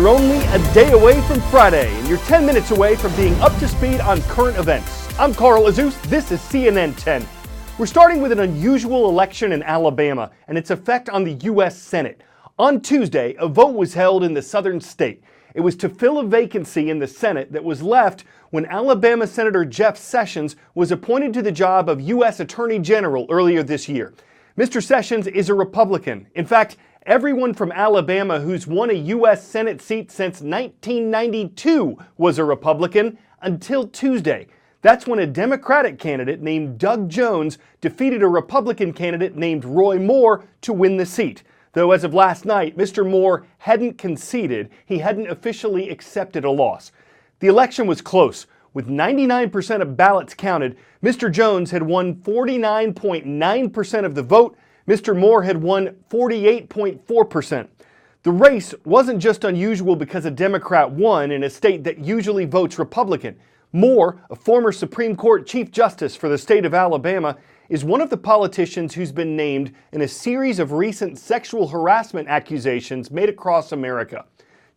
You're only a day away from Friday, and you're 10 minutes away from being up to speed on current events. I'm Carl Azuz. This is CNN 10. We're starting with an unusual election in Alabama and its effect on the U.S. Senate. On Tuesday, a vote was held in the southern state. It was to fill a vacancy in the Senate that was left when Alabama Senator Jeff Sessions was appointed to the job of U.S. Attorney General earlier this year. Mr. Sessions is a Republican. In fact, everyone from Alabama who's won a U.S. Senate seat since 1992 was a Republican until Tuesday. That's when a Democratic candidate named Doug Jones defeated a Republican candidate named Roy Moore to win the seat. Though as of last night, Mr. Moore hadn't conceded. He hadn't officially accepted a loss. The election was close. With 99% of ballots counted, Mr. Jones had won 49.9% of the vote. Mr. Moore had won 48.4%. The race wasn't just unusual because a Democrat won in a state that usually votes Republican. Moore, a former Supreme Court Chief Justice for the state of Alabama, is one of the politicians who's been named in a series of recent sexual harassment accusations made across America.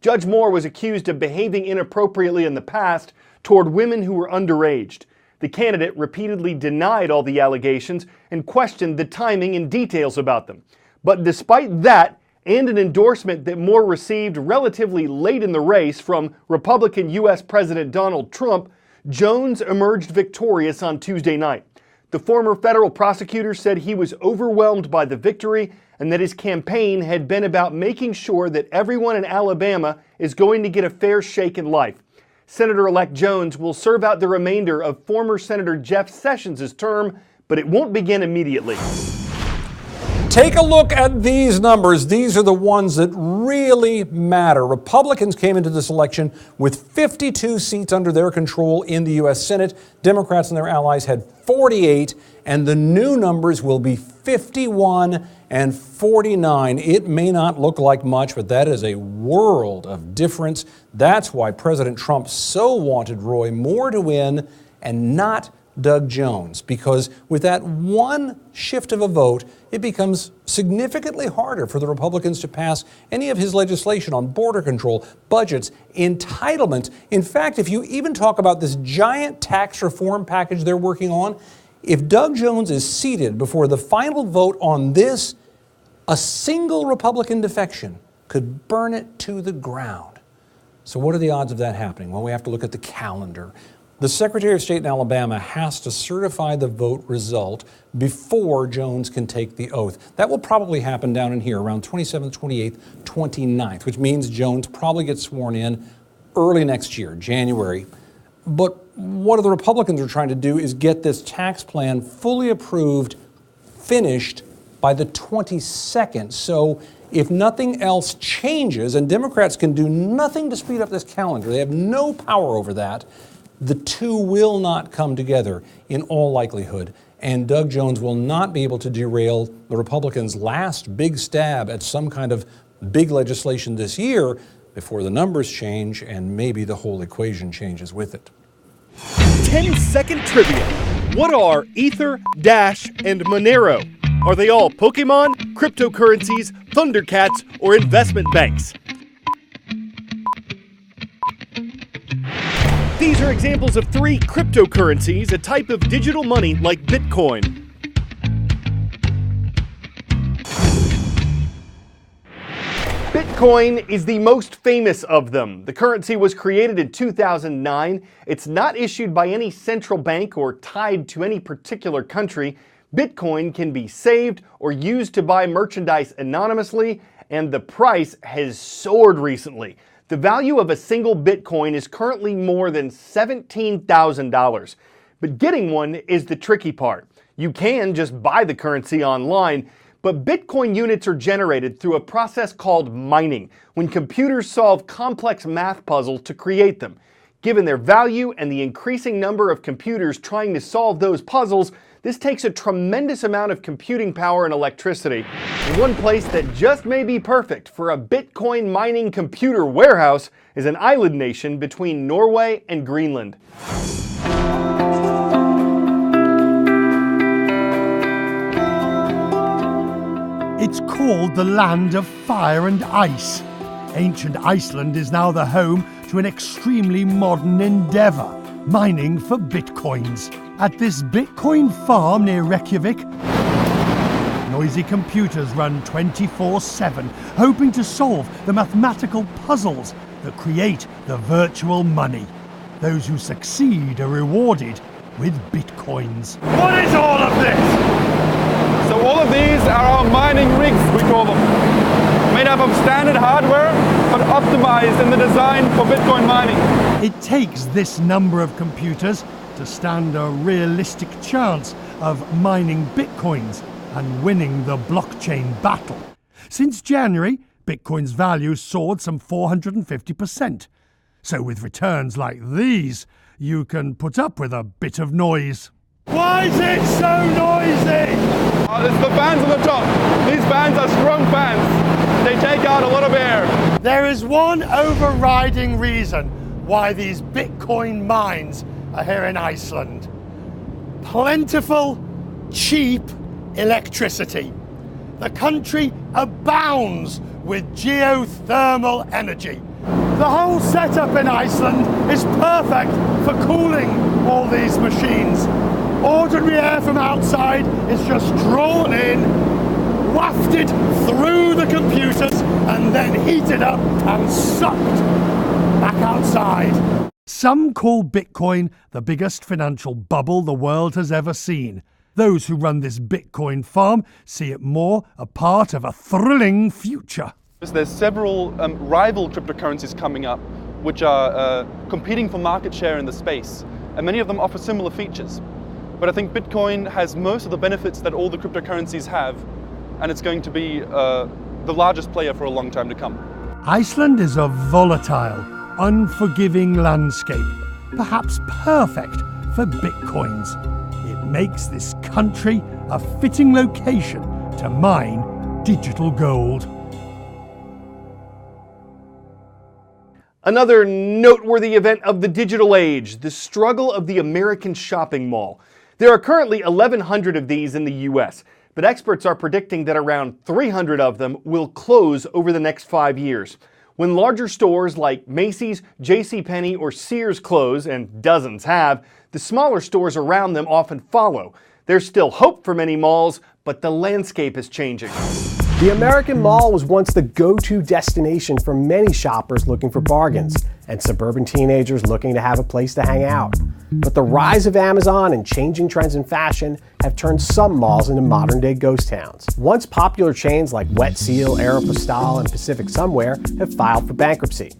Judge Moore was accused of behaving inappropriately in the past toward women who were underaged. The candidate repeatedly denied all the allegations and questioned the timing and details about them. But despite that, and an endorsement that Moore received relatively late in the race from Republican U.S. President Donald Trump, Jones emerged victorious on Tuesday night. The former federal prosecutor said he was overwhelmed by the victory and that his campaign had been about making sure that everyone in Alabama is going to get a fair shake in life. Senator-elect Jones will serve out the remainder of former Senator Jeff Sessions' term, but it won't begin immediately. Take a look at these numbers. These are the ones that really matter. Republicans came into this election with 52 seats under their control in the U.S. Senate. Democrats and their allies had 48, and the new numbers will be 51 and 49. It may not look like much, but that is a world of difference. That's why President Trump so wanted Roy Moore to win and not Doug Jones, because with that one shift of a vote, it becomes significantly harder for the Republicans to pass any of his legislation on border control, budgets, entitlements. In fact, if you even talk about this giant tax reform package they're working on, if Doug Jones is seated before the final vote on this, a single Republican defection could burn it to the ground. So what are the odds of that happening? Well, we have to look at the calendar. The Secretary of State in Alabama has to certify the vote result before Jones can take the oath. That will probably happen down in here around 27th, 28th, 29th, which means Jones probably gets sworn in early next year, January. But what the Republicans are trying to do is get this tax plan fully approved, finished by the 22nd. So if nothing else changes, and Democrats can do nothing to speed up this calendar, they have no power over that, the two will not come together in all likelihood, and Doug Jones will not be able to derail the Republicans' last big stab at some kind of big legislation this year before the numbers change and maybe the whole equation changes with it. 10-second trivia. What are Ether, Dash, and Monero? Are they all Pokemon, cryptocurrencies, Thundercats, or investment banks? These are examples of 3 cryptocurrencies, a type of digital money like Bitcoin. Bitcoin is the most famous of them. The currency was created in 2009. It's not issued by any central bank or tied to any particular country. Bitcoin can be saved or used to buy merchandise anonymously, and the price has soared recently. The value of a single Bitcoin is currently more than $17,000. But getting one is the tricky part. You can just buy the currency online, but Bitcoin units are generated through a process called mining, when computers solve complex math puzzles to create them. Given their value and the increasing number of computers trying to solve those puzzles, this takes a tremendous amount of computing power and electricity. And one place that just may be perfect for a Bitcoin mining computer warehouse is an island nation between Norway and Greenland. It's called the land of fire and ice. Ancient Iceland is now the home to an extremely modern endeavour, mining for bitcoins. At this Bitcoin farm near Reykjavik, noisy computers run 24/7, hoping to solve the mathematical puzzles that create the virtual money. Those who succeed are rewarded with bitcoins. What is all of this? So all of these are our mining rigs, we call them. Made up of standard hardware, but optimized in the design for Bitcoin mining. It takes this number of computers to stand a realistic chance of mining bitcoins and winning the blockchain battle. Since January, Bitcoin's value soared some 450%. So with returns like these, you can put up with a bit of noise. Why is it so noisy? It's the fans on the top. These fans are strong fans. They take out a lot of air. There is one overriding reason why these Bitcoin mines are here in Iceland. Plentiful, cheap electricity. The country abounds with geothermal energy. The whole setup in Iceland is perfect for cooling all these machines. Ordinary air from outside is just drawn in, wafted through the computers, and then heated up and sucked back outside. Some call Bitcoin the biggest financial bubble the world has ever seen. Those who run this Bitcoin farm see it more a part of a thrilling future. There's several rival cryptocurrencies coming up which are competing for market share in the space, and many of them offer similar features. But I think Bitcoin has most of the benefits that all the cryptocurrencies have, and it's going to be the largest player for a long time to come. Iceland is a volatile, unforgiving landscape, perhaps perfect for Bitcoins. It makes this country a fitting location to mine digital gold. Another noteworthy event of the digital age, the struggle of the American shopping mall. There are currently 1,100 of these in the US, but experts are predicting that around 300 of them will close over the next 5 years. When larger stores like Macy's, JCPenney, or Sears close, and dozens have, the smaller stores around them often follow. There's still hope for many malls, but the landscape is changing. The American Mall was once the go-to destination for many shoppers looking for bargains and suburban teenagers looking to have a place to hang out. But the rise of Amazon and changing trends in fashion have turned some malls into modern-day ghost towns. Once popular chains like Wet Seal, Aeropostale, and Pacific Somewhere have filed for bankruptcy.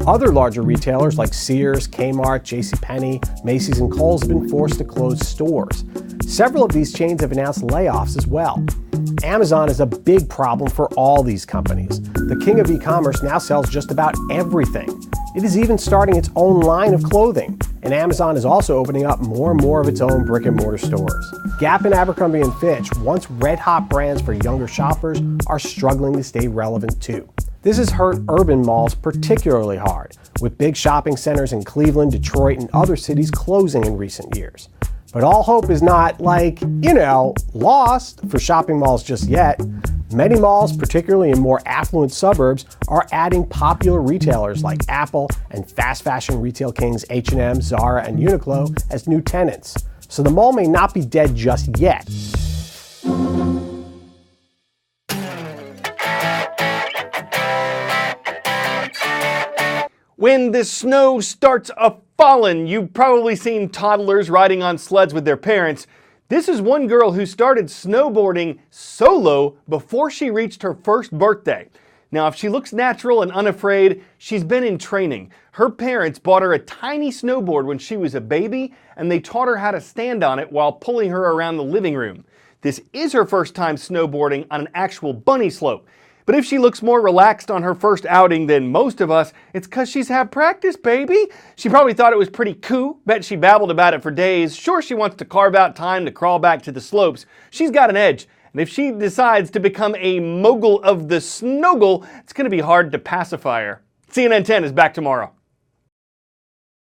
Other larger retailers like Sears, Kmart, JCPenney, Macy's, and Kohl's have been forced to close stores. Several of these chains have announced layoffs as well. Amazon is a big problem for all these companies. The king of e-commerce now sells just about everything. It is even starting its own line of clothing, and Amazon is also opening up more and more of its own brick-and-mortar stores. Gap and Abercrombie & Fitch, once red-hot brands for younger shoppers, are struggling to stay relevant too. This has hurt urban malls particularly hard, with big shopping centers in Cleveland, Detroit, and other cities closing in recent years. But all hope is not, lost for shopping malls just yet. Many malls, particularly in more affluent suburbs, are adding popular retailers like Apple and fast fashion retail kings H&M, Zara, and Uniqlo as new tenants. So the mall may not be dead just yet. When the snow starts a-fallin', you've probably seen toddlers riding on sleds with their parents. This is one girl who started snowboarding solo before she reached her first birthday. Now, if she looks natural and unafraid, she's been in training. Her parents bought her a tiny snowboard when she was a baby, and they taught her how to stand on it while pulling her around the living room. This is her first time snowboarding on an actual bunny slope. But if she looks more relaxed on her first outing than most of us, it's because she's had practice, baby. She probably thought it was pretty cool. Bet she babbled about it for days. Sure, she wants to carve out time to crawl back to the slopes. She's got an edge. And if she decides to become a mogul of the snowgle, it's going to be hard to pacify her. CNN 10 is back tomorrow.